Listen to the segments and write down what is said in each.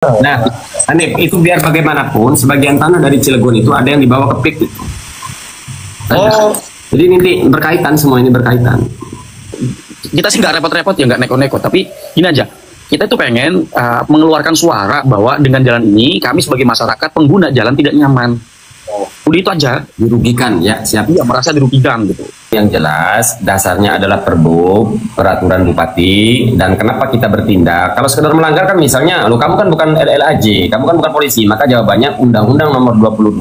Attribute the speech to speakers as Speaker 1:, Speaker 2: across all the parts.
Speaker 1: Nah, Hanif, itu biar bagaimanapun sebagian tanah dari Cilegon itu ada yang dibawa ke PIK itu.
Speaker 2: Oh,
Speaker 1: Jadi nanti berkaitan, semua ini berkaitan.
Speaker 2: kita sih nggak repot-repot ya, nggak neko-neko, tapi gini aja, kita itu pengen mengeluarkan suara bahwa dengan jalan ini kami sebagai masyarakat pengguna jalan tidak nyaman. Udah itu aja.
Speaker 1: Dirugikan ya, siap.
Speaker 2: Iya, merasa dirugikan gitu.
Speaker 1: Yang jelas dasarnya adalah Perbup, peraturan Bupati, dan kenapa kita bertindak. Kalau sekedar melanggar kan misalnya, lo kamu kan bukan LLAJ, kamu kan bukan polisi, maka jawabannya Undang-Undang Nomor 22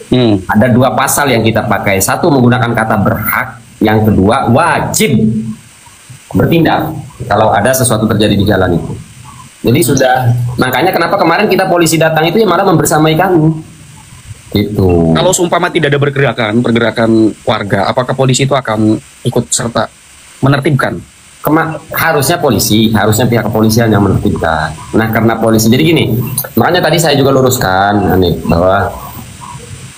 Speaker 1: 2009. Ada dua pasal yang kita pakai. Satu menggunakan kata berhak, yang kedua wajib bertindak kalau ada sesuatu terjadi di jalan itu. Jadi sudah, makanya kenapa kemarin kita polisi datang itu ya malah membersamai kami. Itu.
Speaker 2: Kalau seumpama tidak ada pergerakan warga, apakah polisi itu akan ikut serta menertibkan?
Speaker 1: Harusnya polisi, harusnya pihak kepolisian yang menertibkan. Nah, karena polisi, jadi gini, makanya tadi saya juga luruskan, bahwa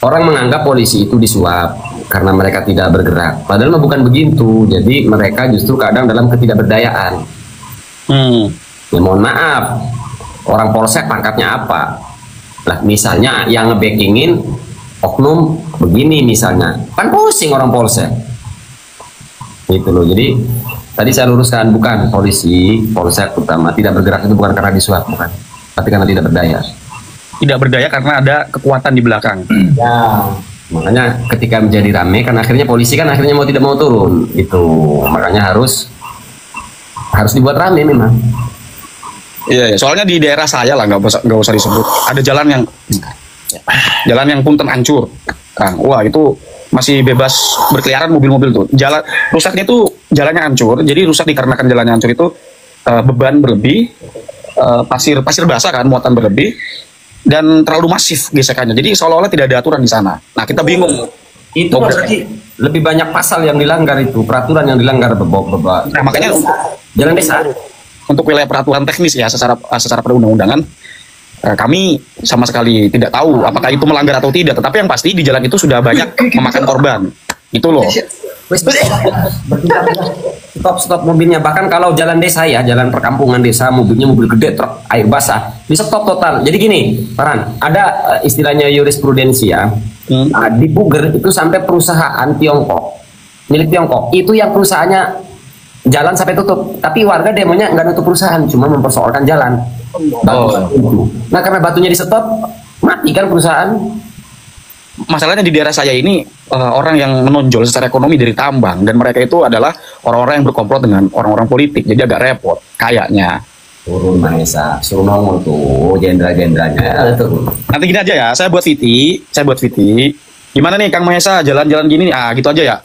Speaker 1: orang menganggap polisi itu disuap karena mereka tidak bergerak. Padahal bukan begitu. Jadi mereka justru kadang dalam ketidakberdayaan. Ya mohon maaf, orang polsek pangkatnya apa? Lah misalnya yang ngebackingin oknum begini misalnya, kan pusing orang polsek. Gitu loh. Jadi tadi saya luruskan, bukan polisi, polsek terutama tidak bergerak itu bukan karena disuap, bukan, tapi karena tidak berdaya.
Speaker 2: Tidak berdaya karena ada kekuatan di belakang.
Speaker 1: Ya, makanya ketika menjadi rame kan akhirnya polisi kan akhirnya mau tidak mau turun itu. Makanya harus dibuat rame memang.
Speaker 2: Iya, soalnya di daerah saya lah, nggak usah disebut. Ada jalan yang punten hancur. Nah, wah itu masih bebas berkeliaran mobil-mobil tuh. Jalan rusaknya tuh jalannya hancur. Jadi rusak dikarenakan jalannya hancur itu beban berlebih, pasir basah kan, muatan berlebih, dan terlalu masif gesekannya. Jadi seolah-olah tidak ada aturan di sana. Nah, kita bingung.
Speaker 1: Itu berarti lebih banyak pasal yang dilanggar itu, peraturan yang dilanggar
Speaker 2: Nah, makanya
Speaker 1: jalan desa.
Speaker 2: Untuk wilayah peraturan teknis ya secara perundang-undangan, kami sama sekali tidak tahu apakah itu melanggar atau tidak. Tetapi yang pasti di jalan itu sudah banyak memakan korban. Itu loh.
Speaker 1: Stop mobilnya. Bahkan kalau jalan desa ya, jalan perkampungan desa, mobilnya mobil gede, truk air basah, bisa stop total. Jadi gini, Farhan, ada istilahnya jurisprudensia. Di Puger itu sampai perusahaan Tiongkok, milik Tiongkok, itu yang perusahaannya jalan sampai tutup, tapi warga demonya nggak nutup perusahaan, cuma mempersoalkan jalan. Nah, karena batunya di stop, mati kan perusahaan.
Speaker 2: Masalahnya di daerah saya ini orang yang menonjol secara ekonomi dari tambang, dan mereka itu adalah orang-orang yang berkomplot dengan orang-orang politik, jadi agak repot kayaknya.
Speaker 1: Turun Mahesa, suruh ngomong tuh jenderal-jenderalnya.
Speaker 2: Nanti gini aja ya, saya buat VT. Gimana nih Kang Mahesa, jalan-jalan gini nih, gitu aja ya.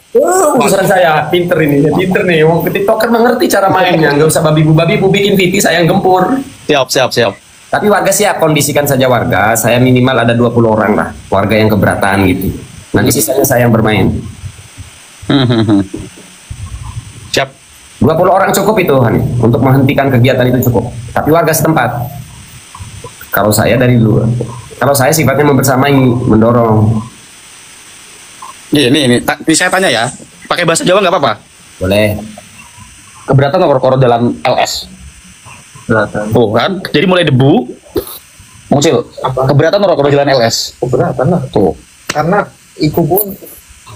Speaker 1: Urusan saya, pinter nih. Wong TikToker mengerti cara mainnya, nggak usah babi-bu bikin VT, saya yang gempur.
Speaker 2: Siap.
Speaker 1: Tapi warga siap, kondisikan saja warga. Saya minimal ada 20 orang lah, warga yang keberatan gitu. Nanti sisanya saya yang bermain.
Speaker 2: Siap.
Speaker 1: 20 orang cukup itu, Han, untuk menghentikan kegiatan itu cukup. Tapi warga setempat. Kalau saya dari dulu, kalau saya sifatnya membersamai, mendorong.
Speaker 2: Ini saya tanya ya, pakai bahasa Jawa nggak apa-apa?
Speaker 1: Boleh.
Speaker 2: Keberatan koror dalam LS?
Speaker 3: Keberatan.
Speaker 2: Tuh kan, jadi mulai debu, Mungsil, keberatan koror jalan LS?
Speaker 3: Keberatan lah.
Speaker 2: Tuh.
Speaker 3: Karena itu pun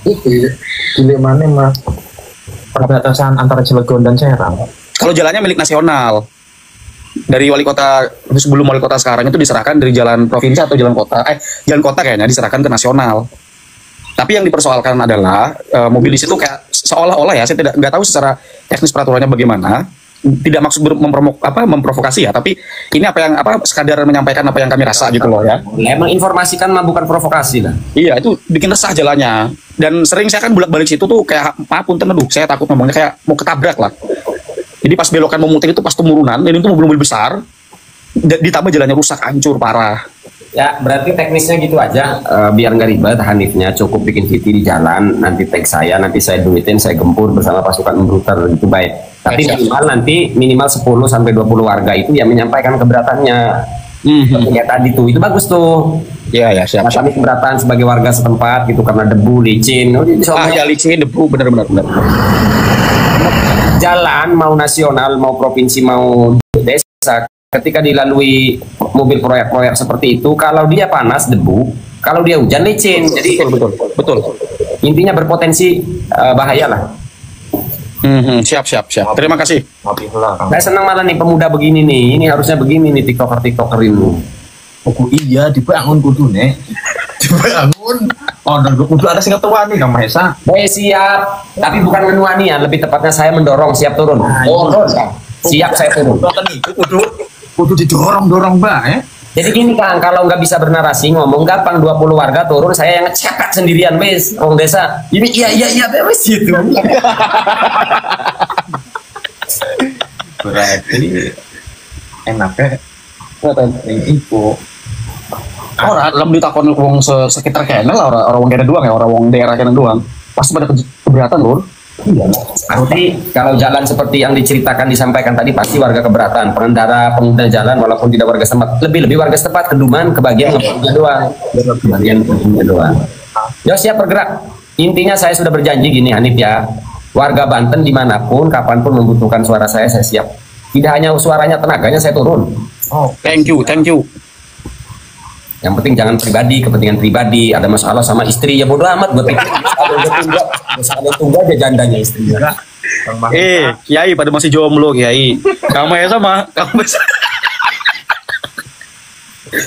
Speaker 3: itu dilemanya mah perbatasan antara Cilegon dan Serang.
Speaker 2: Kalau jalannya milik nasional, dari wali kota, sebelum wali kota sekarang itu diserahkan dari jalan provinsi atau jalan kota, jalan kota kayaknya diserahkan ke nasional. Tapi yang dipersoalkan adalah mobil di situ kayak seolah-olah ya, saya nggak tahu secara teknis peraturannya bagaimana, tidak maksud memprovokasi ya, tapi ini sekadar menyampaikan apa yang kami rasa gitu loh ya.
Speaker 1: Emang informasikan mah bukan provokasi lah.
Speaker 2: Iya, itu bikin resah jalannya, dan sering saya kan bolak-balik situ tuh kayak punten, saya takut ngomongnya kayak mau ketabrak lah. Jadi pas belokan mau muter itu pas turunan, dan itu mobil-mobil besar, ditambah jalannya rusak, hancur parah.
Speaker 1: Ya, berarti teknisnya gitu aja, biar nggak ribet. Hanifnya cukup bikin VT di jalan, nanti tag saya, nanti saya duitin, saya gempur bersama pasukan bruter gitu, baik. Tapi minimal 10 sampai 20 warga itu yang menyampaikan keberatannya. Ya tadi tuh, itu bagus tuh.
Speaker 2: Ya, siap.
Speaker 1: Kami keberatan sebagai warga setempat gitu karena debu, licin.
Speaker 2: Ya licin, debu, benar.
Speaker 1: Jalan mau nasional, mau provinsi, mau desa ketika dilalui mobil proyek-proyek seperti itu, kalau dia panas debu, kalau dia hujan licin. Jadi
Speaker 2: betul.
Speaker 1: intinya berpotensi bahaya lah.
Speaker 2: Siap. Terima kasih.
Speaker 1: Saya senang malah nih pemuda begini nih. Ini harusnya begini nih tiktoker ini.
Speaker 3: Iya dibangun kudu nih. Dibangun. Oh, dan kudu ada sing ketuaan nih Kang Mahesa.
Speaker 1: Saya siap, tapi bukan menuani ya. Lebih tepatnya saya mendorong, siap turun. Turun, siap saya turun.
Speaker 3: Kudu didorong Mbak ya.
Speaker 1: Jadi gini Kang, kalau nggak bisa bernarasi ngomong gampang 20 warga turun, saya yang ngecekat sendirian wes orang desa. Ini iya wes gitu.
Speaker 3: Berarti enaknya yang info.
Speaker 2: Orang dalam ditakon wong sekitar kene lah, orang wong kene doang ya, orang wong daerah kene doang. Pasti pada keberatan lur.
Speaker 1: Iya. Nanti kalau jalan seperti yang diceritakan disampaikan tadi pasti warga keberatan. Pengendara jalan walaupun tidak warga setempat, lebih warga setempat keduman kebagian doang. Kebagian doang. Ya siap bergerak. Intinya saya sudah berjanji gini Hanif ya. Warga Banten dimanapun, kapanpun membutuhkan suara saya siap. Tidak hanya suaranya, tenaganya saya turun.
Speaker 2: Oh, thank you.
Speaker 1: Yang penting jangan pribadi, kepentingan pribadi. Ada masalah sama istri ya bodo amat. Gue pikir misalnya tunggu aja jandanya istrinya.
Speaker 2: Kiai pada masih jomblo Kiai. Kamu ya sama, kamu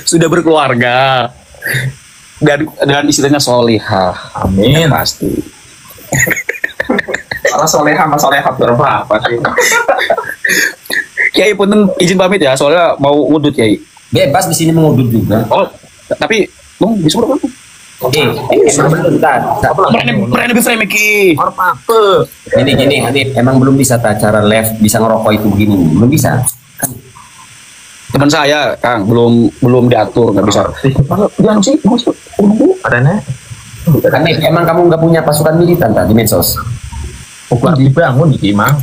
Speaker 2: sudah berkeluarga dan istrinya solihah.
Speaker 3: Amin.
Speaker 2: Pasti.
Speaker 3: Kalau solehah sama solehah berapa sih?
Speaker 2: Kiai punten izin pamit ya, soalnya mau ngudut Kiai.
Speaker 1: Bebas di sini mengudut juga.
Speaker 2: Oh, tapi bisa berapa?
Speaker 1: Oke, emang belum
Speaker 2: Berani frame Ki.
Speaker 3: Apa?
Speaker 1: Gini Hanif, emang belum bisa cara live bisa ngerokok itu begini, belum bisa.
Speaker 2: Teman saya, Kang, belum diatur, nggak bisa. Yang sih,
Speaker 3: Adanya?
Speaker 1: Hanif, emang kamu nggak punya pasukan militan tadi medsos?
Speaker 3: Bukan dibangun di Mang.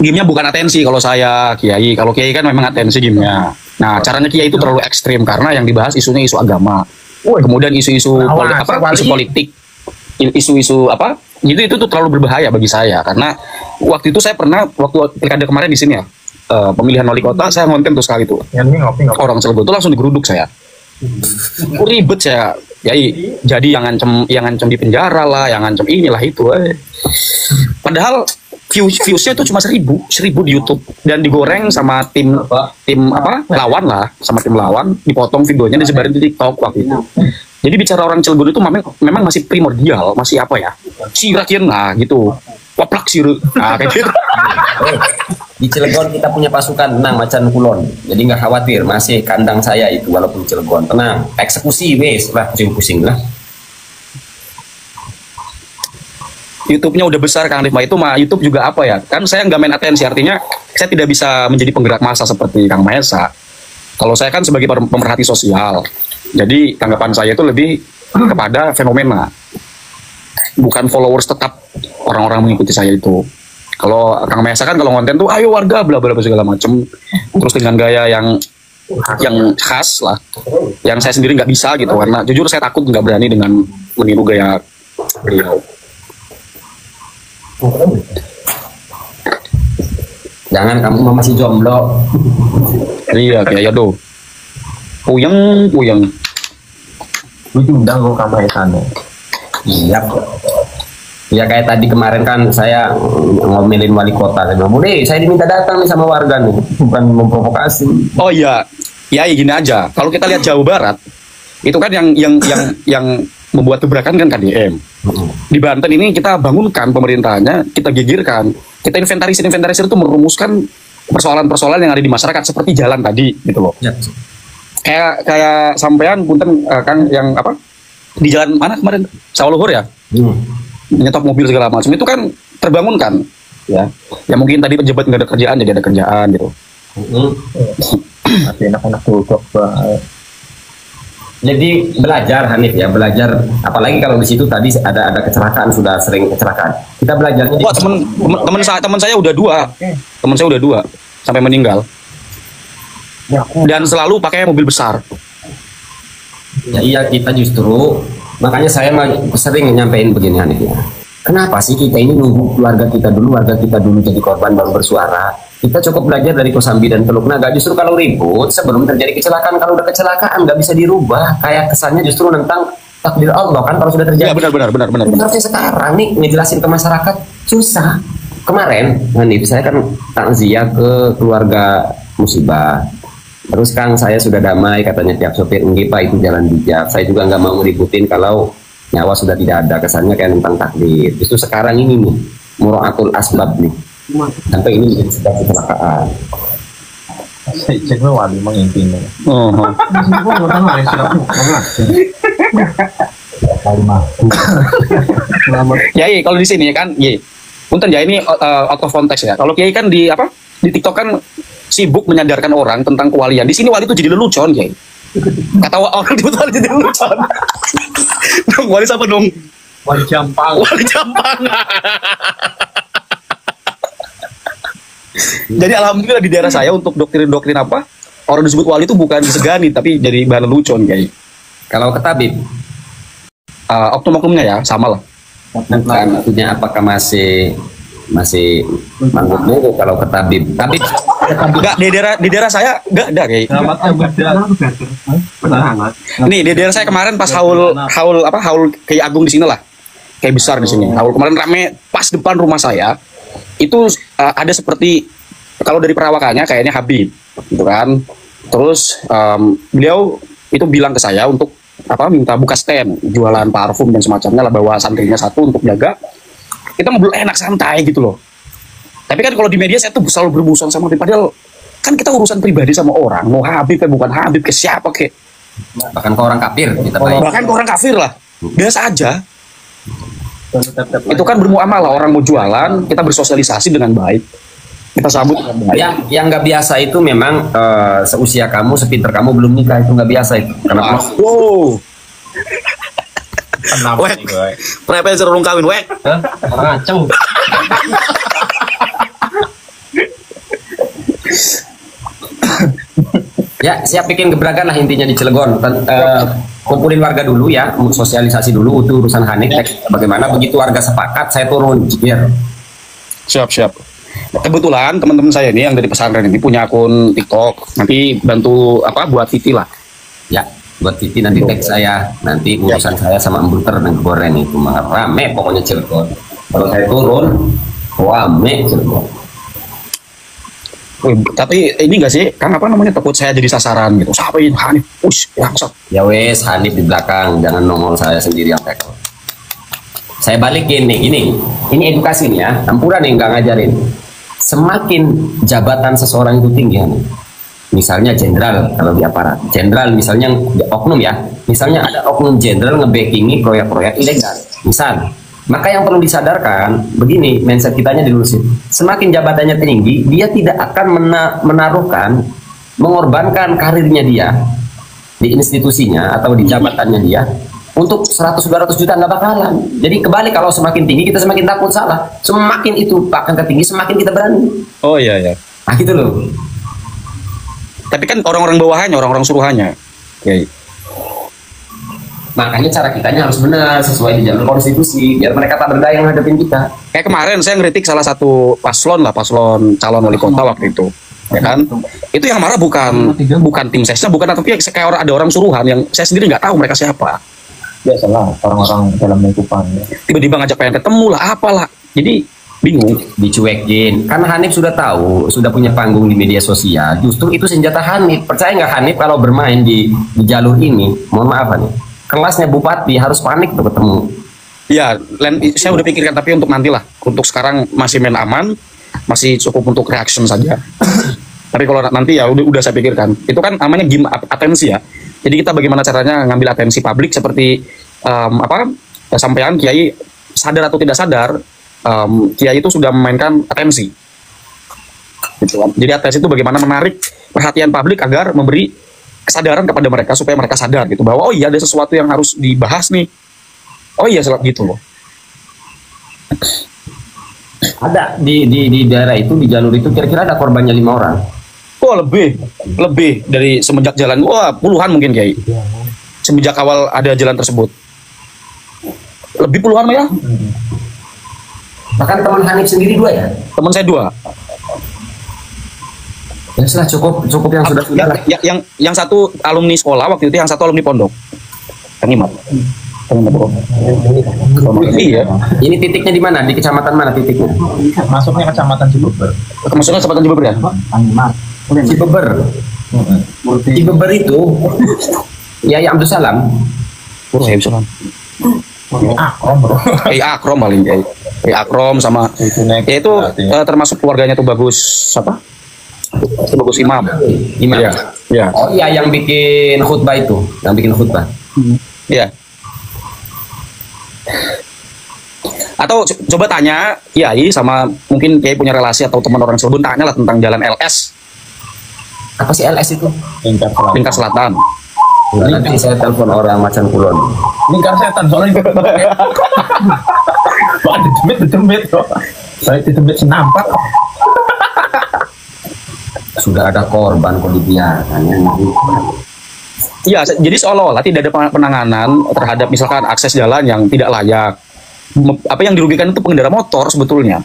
Speaker 2: Gamenya bukan atensi kalau saya Kiai. Kalau Kiai kan memang atensi gamenya. Nah, caranya Kiai itu terlalu ekstrim karena yang dibahas isunya isu agama. Kemudian isu-isu politik, isu-isu apa? Itu tuh terlalu berbahaya bagi saya karena waktu itu saya pernah waktu pilkada kemarin di sini ya, pemilihan wali kota saya ngonten tuh sekali tuh.
Speaker 3: Ngopi.
Speaker 2: Orang Cilegon tuh langsung digeruduk saya. Ribet saya. Jadi yang ngancam di penjara lah, yang ngancam inilah itu. Padahal viewsnya itu cuma 1000 di YouTube dan digoreng sama tim lawan lah, sama tim lawan, dipotong videonya disebarin di TikTok waktu itu. Jadi bicara orang Cilegon itu memang masih primordial, masih apa ya, sirakin lah gitu, poplak siru, kayak gitu.
Speaker 1: Di Cilegon kita punya pasukan tenang macan kulon, jadi nggak khawatir, masih kandang saya itu walaupun Cilegon tenang, eksekusi wes lah, pusing lah. YouTube-nya udah besar Kang Rifma itu mah YouTube juga apa ya? Kan saya nggak main atensi, artinya saya tidak bisa menjadi penggerak massa seperti Kang Mahesa. Kalau saya kan sebagai pemerhati sosial, jadi tanggapan saya itu lebih kepada fenomena, bukan followers tetap orang-orang mengikuti saya itu. Kalau Kang Mahesa kan kalau konten tuh ayo warga bla bla segala macem, terus dengan gaya yang khas lah, yang saya sendiri nggak bisa gitu karena jujur saya takut nggak berani dengan meniru gaya beliau. Jangan kamu masih jomblo. Iya kayak ya do. Puyeng.
Speaker 3: Lu diundang kok Kang Mahesa nih.
Speaker 1: Iya. Ya kayak tadi kemarin kan saya ngomelin wali kota, saya bilang, saya diminta datang nih sama warga nih, bukan memprovokasi.
Speaker 2: Oh iya, gini aja. Kalau kita lihat Jawa Barat, itu kan yang membuat gebrakan kan KDM. Di Banten ini kita bangunkan pemerintahnya, kita gigirkan, kita inventarisir itu merumuskan persoalan-persoalan yang ada di masyarakat seperti jalan tadi gitu loh. Ya. Kayak sampean punten Kang yang apa? Di jalan mana kemarin? Sawoluhur ya? Menyetop mobil segala macam itu kan terbangunkan ya. Ya mungkin tadi pejabat nggak ada kerjaan jadi ada kerjaan gitu.
Speaker 3: Tapi enak-enak tuh kok.
Speaker 1: Jadi belajar Hanif ya, belajar apalagi kalau di situ tadi ada kecelakaan, sudah sering kecelakaan. Kita belajarnya
Speaker 2: teman saya udah dua. Teman saya udah dua sampai meninggal. Dan selalu pakai mobil besar.
Speaker 1: Ya iya, kita justru makanya saya sering nyampein begini Hanif ya. Kenapa sih kita ini nunggu warga kita dulu jadi korban baru bersuara? Kita cukup belajar dari Kosambi dan Teluk Naga. Justru kalau ribut sebelum terjadi kecelakaan, kalau udah kecelakaan nggak bisa dirubah. Kayak kesannya justru tentang takdir Allah kan kalau sudah terjadi.
Speaker 2: Ya benar.
Speaker 1: Harusnya sekarang nih ngejelasin ke masyarakat susah. Kemarin, Hanif, saya kan takziah ke keluarga musibah. Terus Kang, saya sudah damai katanya tiap sopir, enggak Pak, itu jalan bijak. Saya juga nggak mau ngeributin kalau nyawa sudah tidak ada, kesannya kayak tentang takdir. Justru sekarang ini nih, muraatul asbab nih. Sampai ini menjadi sebab kecelakaan.
Speaker 3: Cek lo wali mengintinya.
Speaker 2: Oh. Kiai kalau di sini kan, punten ya ini out of context ya. Kalau Kiai kan di apa? Di TikTok kan sibuk menyadarkan orang tentang kewalian. Di sini wali itu jadi lelucon, Kiai. Kata orang di wali jadi lelucon. Dong, wali siapa dong?
Speaker 3: Wali Jampang.
Speaker 2: Wali Jampang. Jadi alhamdulillah di daerah saya untuk doktrin-doktrin apa orang disebut wali itu bukan disegani tapi jadi bahan lelucon, Kiai.
Speaker 1: Kalau ke tabib,
Speaker 2: oknum-oknumnya ya sama lah.
Speaker 1: bukan maksudnya apakah masih manggut dulu kalau ke tabib? Tabib
Speaker 2: Enggak, di daerah saya enggak ada, Kiai. Nih di daerah saya kemarin pas haul Kiai Agung di sini lah. Kayak besar di sini. Haul kemarin rame pas depan rumah saya. Itu ada seperti kalau dari perawakannya kayaknya Habib gitu kan. Terus beliau itu bilang ke saya untuk minta buka stand jualan parfum dan semacamnya lah, bawa santrinya satu untuk jaga. Kita ngobrol enak santai gitu loh. Tapi kan kalau di media saya tuh selalu bermusuhan sama Habib, padahal kan kita urusan pribadi sama orang, mau Habib bukan Habib ke siapa kek.
Speaker 1: bahkan ke orang kafir kita baik.
Speaker 2: Bahkan ke orang kafir lah. Biasa aja. Itu kan bermuamalah, orang mau jualan, kita bersosialisasi dengan baik. Kita sambut dengan baik.
Speaker 1: Yang nggak biasa itu memang seusia kamu, sepinter kamu belum nikah, itu nggak biasa itu. Karena
Speaker 2: Wow. Wek, prepen serung kawin, wek.
Speaker 3: Ngaceng.
Speaker 1: ya siap bikin gebrakan lah intinya di Cilegon. Kumpulin warga dulu ya, sosialisasi dulu itu urusan Hanif. Bagaimana begitu warga sepakat, saya turun biar.
Speaker 2: Siap. Kebetulan teman-teman saya ini yang dari pesantren ini punya akun TikTok. Nanti bantu buat Titi lah.
Speaker 1: Ya, buat Titi nanti tag saya, nanti urusan saya sama Embuter dan Goreng itu rame pokoknya Cilegon. Kalau saya turun, rame Cilegon.
Speaker 2: Tapi ini enggak sih, kan takut saya jadi sasaran gitu. Siapa ini Hanif? Langsung.
Speaker 1: Ya wes, Hanif di belakang, jangan nongol saya sendiri yang tackle. Saya balikin nih, ini edukasi nih ya, Ampura nih nggak ngajarin. Semakin jabatan seseorang itu tinggi, misalnya jenderal kalau di aparat, jenderal misalnya oknum ya, misalnya ada oknum jenderal ngebackingi proyek-proyek ilegal, misal. Maka yang perlu disadarkan, begini mindset kitanya dilurusin. Semakin jabatannya tinggi, dia tidak akan menaruhkan, mengorbankan karirnya dia di institusinya atau di jabatannya dia untuk 100-200 juta, nggak bakalan. Jadi kebalik, kalau semakin tinggi kita semakin takut salah, semakin itu akan ketinggi semakin kita berani.
Speaker 2: Oh iya.
Speaker 1: Nah gitu loh.
Speaker 2: Tapi kan orang-orang bawahannya, orang-orang suruhannya. Oke.
Speaker 1: Makanya cara kitanya harus benar, sesuai di jalur konstitusi, biar mereka tak berdaya menghadapin kita.
Speaker 2: Kayak kemarin saya ngeritik salah satu paslon calon wali kota waktu itu, ya kan? Itu yang marah bukan tim sesnya, bukan, tapi kayak ada orang suruhan yang saya sendiri nggak tahu mereka siapa.
Speaker 3: Biasalah orang-orang dalam lingkupan.
Speaker 2: Tiba-tiba ngajak pengen ketemu lah, apalah. Jadi bingung,
Speaker 1: dicuekin. Karena Hanif sudah tahu, sudah punya panggung di media sosial. Justru itu senjata Hanif. Percaya nggak Hanif kalau bermain di jalur ini, mohon maaf nih, kelasnya bupati harus panik untuk ketemu.
Speaker 2: Ya, saya udah pikirkan, tapi untuk nanti lah. Untuk sekarang masih main aman, masih cukup untuk reaction saja. Tapi kalau nanti ya udah saya pikirkan. Itu kan namanya game atensi ya. Jadi kita bagaimana caranya ngambil atensi publik seperti sampaian Kiai sadar atau tidak sadar, Kiai itu sudah memainkan atensi. Gitu kan. Jadi atensi itu bagaimana menarik perhatian publik agar memberi kesadaran kepada mereka supaya mereka sadar gitu bahwa oh iya ada sesuatu yang harus dibahas nih. Oh iya gitu loh.
Speaker 1: Ada di daerah itu, di jalur itu kira-kira ada korbannya 5 orang.
Speaker 2: Oh lebih dari semenjak jalan, puluhan mungkin Kiai. Semenjak awal ada jalan tersebut. Lebih puluhan ya?
Speaker 1: Bahkan teman Hanif sendiri 2 ya?
Speaker 2: Teman saya 2.
Speaker 1: Ya sudah cukup yang sudah lah.
Speaker 2: Yang satu alumni sekolah waktu itu, yang satu alumni pondok. Kang Imam. Iya.
Speaker 1: Ini titiknya di mana? Di kecamatan mana titiknya?
Speaker 3: Masuknya kecamatan Cibeber.
Speaker 2: Masuknya kecamatan Cibeber ya?
Speaker 1: Cibeber. Cibeber itu Yai Abdul Salam.
Speaker 2: Saya bisa kan.
Speaker 3: Akrom bro.
Speaker 2: Akrom paling Akrom sama ya itu termasuk keluarganya tuh Bagus apa? Bagus Imam.
Speaker 1: Imam.
Speaker 2: Ya.
Speaker 1: Oh iya, yang bikin khutbah itu, yang bikin khutbah.
Speaker 2: Iya. Atau coba tanya Kiai sama mungkin Kiai punya relasi atau teman orang Cirebon, tanya lah tentang jalan LS.
Speaker 1: Apa sih LS itu?
Speaker 2: Lingkar Selatan.
Speaker 1: Nanti saya telepon orang Macan Kulon.
Speaker 3: Lingkar setan soalnya. Wah, dicemit kok. Saya dicemit senampak.
Speaker 1: Sudah ada korban kok dibiarkan.
Speaker 2: Iya, jadi seolah-olah tidak ada penanganan terhadap misalkan akses jalan yang tidak layak. Apa yang dirugikan itu pengendara motor sebetulnya.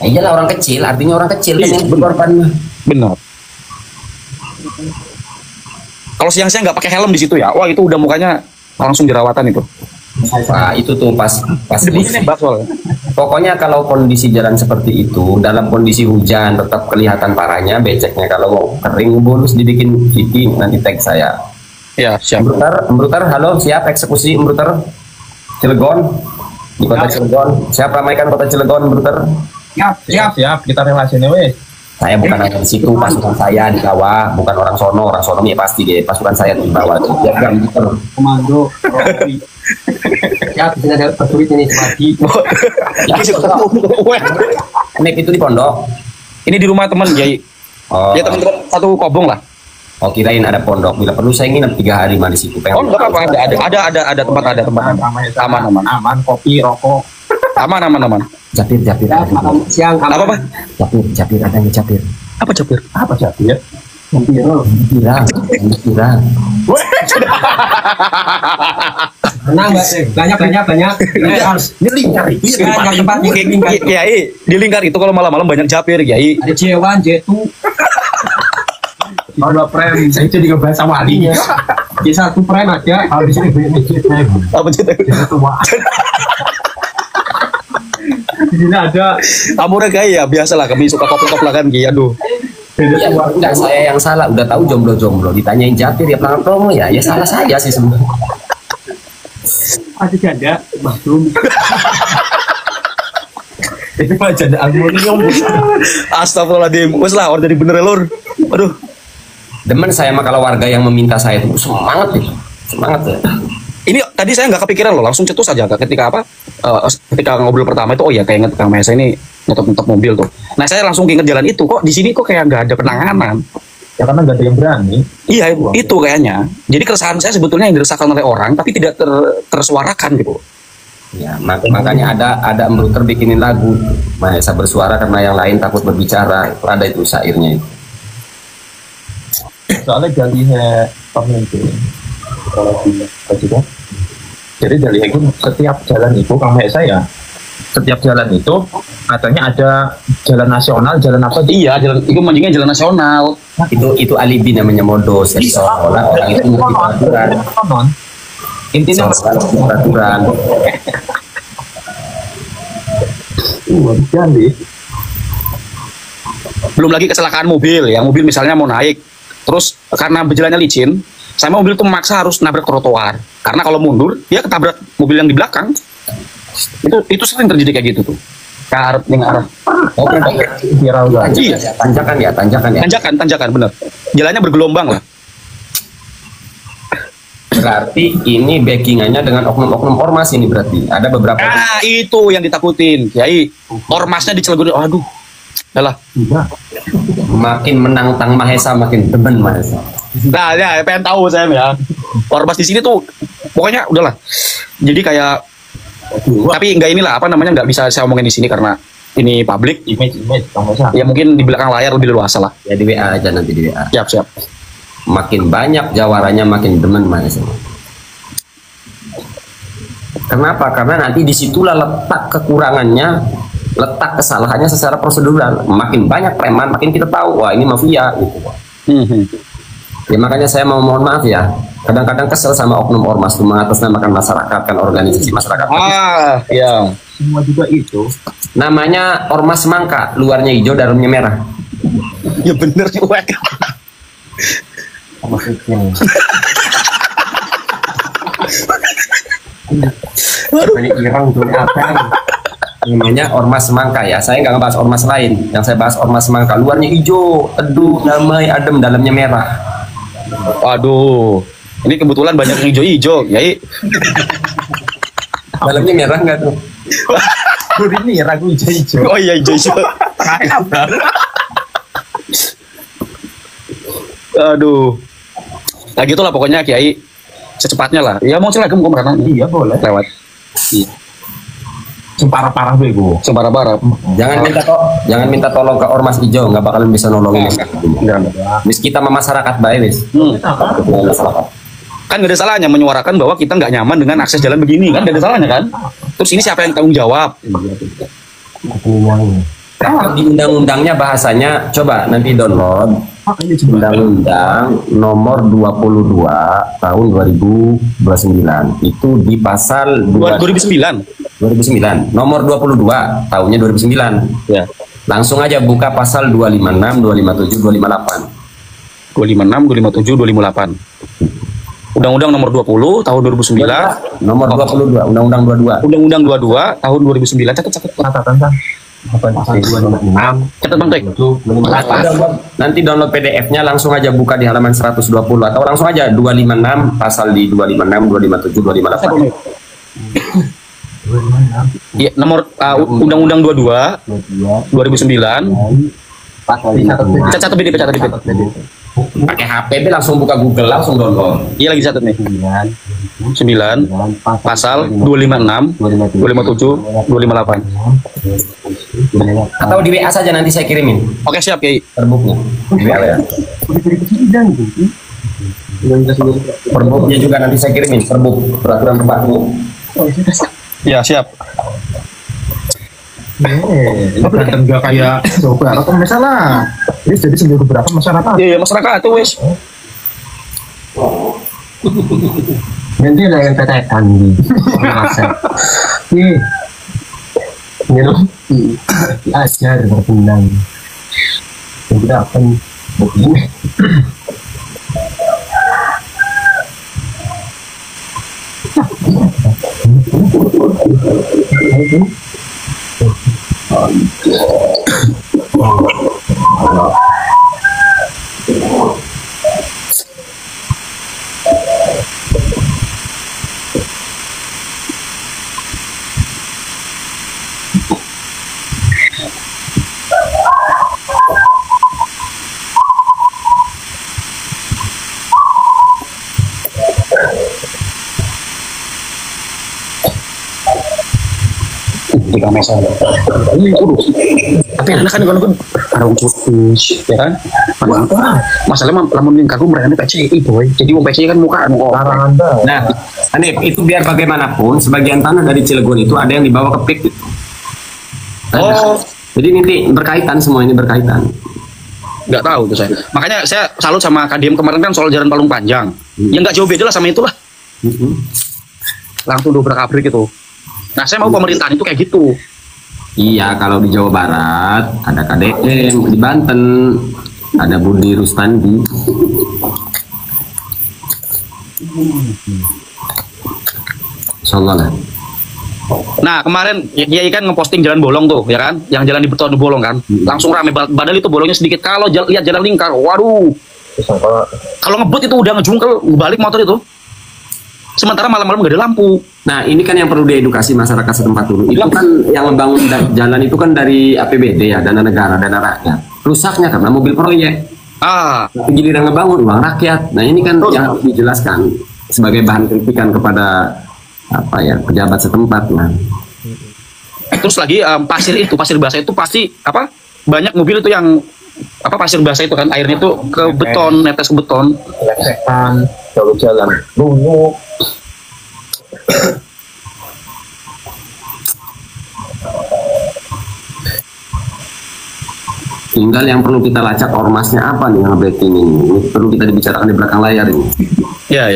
Speaker 1: Ya iyalah, orang kecil, artinya orang kecil kan yang korbannya.
Speaker 2: Benar. Kalau siang-siang nggak pakai helm di situ ya, wah itu udah mukanya langsung jerawatan itu.
Speaker 1: Nah, itu tuh pas
Speaker 2: nembak soalnya.
Speaker 1: Pokoknya kalau kondisi jalan seperti itu, dalam kondisi hujan tetap kelihatan parahnya beceknya. Kalau mau kering bonus dibikin Vicky, nanti tag saya.
Speaker 2: Ya, siap.
Speaker 1: Embruter, halo, siap eksekusi Embruter Cilegon di kota Cilegon. Siap ramaikan kota Cilegon Embruter.
Speaker 3: Siap. Kita relasinya weh.
Speaker 1: Saya bukan ada di situ, pasukan saya di bawah, bukan orang sono ya pasti deh, pasukan saya di bawah. Ya,
Speaker 4: Komando. Ya, bisa ada prajurit ini pagi.
Speaker 1: Nek itu di pondok.
Speaker 2: Ini di rumah teman Kiai.
Speaker 1: Oh.
Speaker 2: Ya teman-teman satu kobong lah.
Speaker 1: Oh, kirain ada pondok. Bila perlu saya nginep 3 hari mah di situ.
Speaker 2: Oh, enggak apa-apa, ada tempat. Aman,
Speaker 3: kopi, rokok.
Speaker 2: Aman.
Speaker 1: Japir.
Speaker 4: Siang
Speaker 2: Apa?
Speaker 1: Japir ada nih Japir.
Speaker 2: Apa Japir?
Speaker 3: Apa Japir?
Speaker 1: Pirang.
Speaker 4: Tenang, banyak. Ini harus
Speaker 3: Lingkar itu.
Speaker 4: tempat
Speaker 2: Kiai, di Lingkar itu kalau malam-malam banyak Japir, Kiai.
Speaker 4: ada J1, J2.
Speaker 3: Ada prem. Saya itu juga bahasa walinya.
Speaker 4: J1 prime ada.
Speaker 3: Habis ini
Speaker 2: Apa cerita?
Speaker 3: di sini ada.
Speaker 2: Kamu Kiai ya, biasalah kami suka koplo kan Kiai. Aduh.
Speaker 1: Ya, enggak saya yang salah. Udah tahu jomblo. Ditanyain Japir ya pelanggan promo ya. Ya salah saya sih sebenarnya.
Speaker 4: Ada janda, mahrum.
Speaker 3: Itu mah janda aluminium.
Speaker 2: Astagfirullahaladzim. Wes lah, orang jadi bener lur. Aduh.
Speaker 1: Demen saya mah kalau warga yang meminta saya itu semangat ya.
Speaker 2: Ini tadi saya nggak kepikiran loh, langsung cetus aja ketika ketika ngobrol pertama itu, oh ya kayak inget Kang Mesa ini ngetop mobil tuh. Nah saya langsung inget jalan itu, kok di sini kok kayak nggak ada penanganan.
Speaker 3: Ya karena nggak ada yang berani.
Speaker 2: Iya itu kayaknya. Jadi keresahan saya sebetulnya yang dirasakan oleh orang tapi tidak tersuarakan gitu.
Speaker 1: Ya, makanya ada Embruter bikinin lagu. Mahesa bersuara karena yang lain takut berbicara. Ada itu syairnya itu.
Speaker 3: Soalnya jalihe pemimpin kalau juga. Jadi jalihe itu setiap jalan itu Kang Mesa ya. Setiap jalan itu katanya ada jalan nasional, jalan apa?
Speaker 2: Iya, jalan itu manjingnya jalan nasional.
Speaker 1: Itu alibi namanya modus. Jadi seolah orang itu ngerti peraturan.
Speaker 3: Intinya
Speaker 1: peraturan.
Speaker 3: Jadi
Speaker 2: Belum lagi kecelakaan mobil, ya mobil misalnya mau naik, terus karena berjalannya licin, sama mobil itu memaksa harus nabrak trotoar. Karena kalau mundur, dia ketabrak mobil yang di belakang. Itu sering terjadi kayak gitu tuh. Karep dengan arah.
Speaker 1: Oh,
Speaker 3: viral banget.
Speaker 2: Iya.
Speaker 1: Tanjakan ya.
Speaker 2: Tanjakan bener. Jalannya bergelombang lah.
Speaker 1: Berarti ini backingannya dengan oknum-oknum ormas ini berarti. Ada beberapa.
Speaker 2: Ah, itu yang ditakutin. Kiai, ormasnya dicelegurin. Aduh. Yalah.
Speaker 1: Makin menantang Mahesa makin demen Mahesa.
Speaker 2: Nah, ya pengen tahu saya ya. Ormas di sini tuh pokoknya udahlah. Jadi kayak tapi nggak bisa saya omongin di sini karena ini publik.
Speaker 3: Image Kang Mesa.
Speaker 2: Ya mungkin di belakang layar lebih luas lah.
Speaker 1: Ya di WA aja nanti di WA.
Speaker 2: Siap.
Speaker 1: Makin banyak jawarannya makin demen Mahesa. Kenapa? Karena nanti disitulah letak kekurangannya letak kesalahannya secara prosedural. Makin banyak preman, makin kita tahu wah ini mafia gitu. Ya makanya saya mau mohon maaf ya. Kadang-kadang kesel sama oknum ormas itu mengatasnamakan masyarakat kan organisasi masyarakat.
Speaker 2: Ya.
Speaker 3: Semua juga itu.
Speaker 1: Namanya ormas semangka, luarnya hijau, dalamnya merah.
Speaker 2: Ya bener juga.
Speaker 4: Ini irang tuh apa?
Speaker 1: Namanya ormas semangka ya. Saya nggak ngebahas ormas lain. Yang saya bahas ormas semangka. Luarnya hijau, teduh, damai, adem, dalamnya merah.
Speaker 2: Waduh. Ini kebetulan banyak yang hijau-hijau, Yai.
Speaker 1: Dalamnya merah nggak tuh?
Speaker 3: Ini ya ragu hijau-hijau.
Speaker 2: Oh iya hijau-hijau. Aduh. Nah gitulah pokoknya Kiai. Secepatnya lah. Ya mau celagem kok karena
Speaker 3: Iya boleh.
Speaker 2: lewat.
Speaker 3: Iya. Parah-parah gue gue.
Speaker 2: Sembarang-barang.
Speaker 1: Jangan minta tolong ke ormas hijau, nggak bakalan bisa nolongin. Bis kita sama masyarakat baik wis.
Speaker 2: Kan gak ada salahnya menyuarakan bahwa kita nggak nyaman dengan akses jalan begini kan, gak ada salahnya kan. Terus ini siapa yang tanggung jawab?
Speaker 1: Di undang-undangnya bahasanya coba nanti download undang-undang nomor 22 tahun 2029 itu di pasal
Speaker 2: 2009.
Speaker 1: 2009 nomor 22 tahunnya 2009
Speaker 2: Ya.
Speaker 1: langsung aja buka pasal 256 257 258
Speaker 2: 256, 257, 258. Undang-Undang nomor 20 tahun 2009.
Speaker 1: nomor 22 undang-undang 22
Speaker 2: Undang-Undang 22 tahun 2009. Catat.
Speaker 3: Catatan kan.
Speaker 4: Pasal 256
Speaker 2: Catat Bang Tek.
Speaker 4: itu 58.
Speaker 1: nanti download PDF-nya langsung aja buka di halaman 120 atau langsung aja 256 pasal di 256 257 258
Speaker 2: Iya, nomor Undang-Undang 22 2009. Catat BDP.
Speaker 1: pakai HP deh langsung buka Google langsung download
Speaker 2: Iya lagi catat nih. 9 pasal 256, 257, 258.
Speaker 1: atau di WA saja nanti saya kirimin
Speaker 2: Oke, siap, Kiai.
Speaker 1: perbuknya di WA ya. Perbuknya juga nanti saya kirimin perbuk peraturan terbaru.
Speaker 2: Ya, siap.
Speaker 3: Berantem gak kayak coba atau misalnya ini jadi sendiri beberapa masyarakat.
Speaker 2: Iya, masyarakat tuh wes.
Speaker 4: Nanti ada yang tetekan di masa. Ini loh, diajar bertendang. Yang kita akan begini.
Speaker 2: Tiga masalah. Ini kurus. Tapi enak kan kalau karung putih, ya kan? Masalahnya lamun ning kagum mereka PCI boy. Jadi wong PCI kan muka
Speaker 3: Larang Anda.
Speaker 1: Nah, Hanif, itu biar bagaimanapun sebagian tanah dari Cilegon itu ada yang dibawa ke PIK gitu.
Speaker 2: Oh.
Speaker 1: Jadi nanti berkaitan, semua ini berkaitan.
Speaker 2: Nggak tahu tuh saya. Makanya saya salut sama KDM kemarin kan soal jalan Palung Panjang. Ya nggak jauh beda lah sama itulah. Langsung dobrak-abrik gitu. Nah, saya mau pemerintahan itu kayak gitu.
Speaker 1: Iya, kalau di Jawa Barat ada KDM, di Banten ada Budi Rustandi. Insyaallah lah.
Speaker 2: Nah, kemarin Kiai kan ngeposting jalan bolong tuh, ya kan? Yang jalan di beton bolong kan? Langsung rame. Padahal itu bolongnya sedikit. Kalau lihat jalan lingkar, waduh. Kalau ngebut itu udah ngejungkel balik motor itu. Sementara malam-malam nggak ada lampu.
Speaker 1: Nah, ini kan yang perlu diedukasi masyarakat setempat dulu. Itu kan yang membangun jalan itu kan dari APBD ya, dana negara, dana rakyat. Rusaknya karena mobil proyek. Tapi giliran ngebangun uang rakyat. Nah, ini kan yang harus dijelaskan sebagai bahan kritikan kepada apa ya, pejabat setempat lah.
Speaker 2: Terus lagi pasir basah itu pasti apa? Banyak mobil itu yang apa pasir basah itu kan airnya itu ke beton, netes ke beton.
Speaker 3: Lesekan, jalur jalan lunyu.
Speaker 1: Tinggal yang perlu kita lacak ormasnya apa nih yang backing ini. Ini perlu kita dibicarakan di belakang layar ini.
Speaker 2: Ya.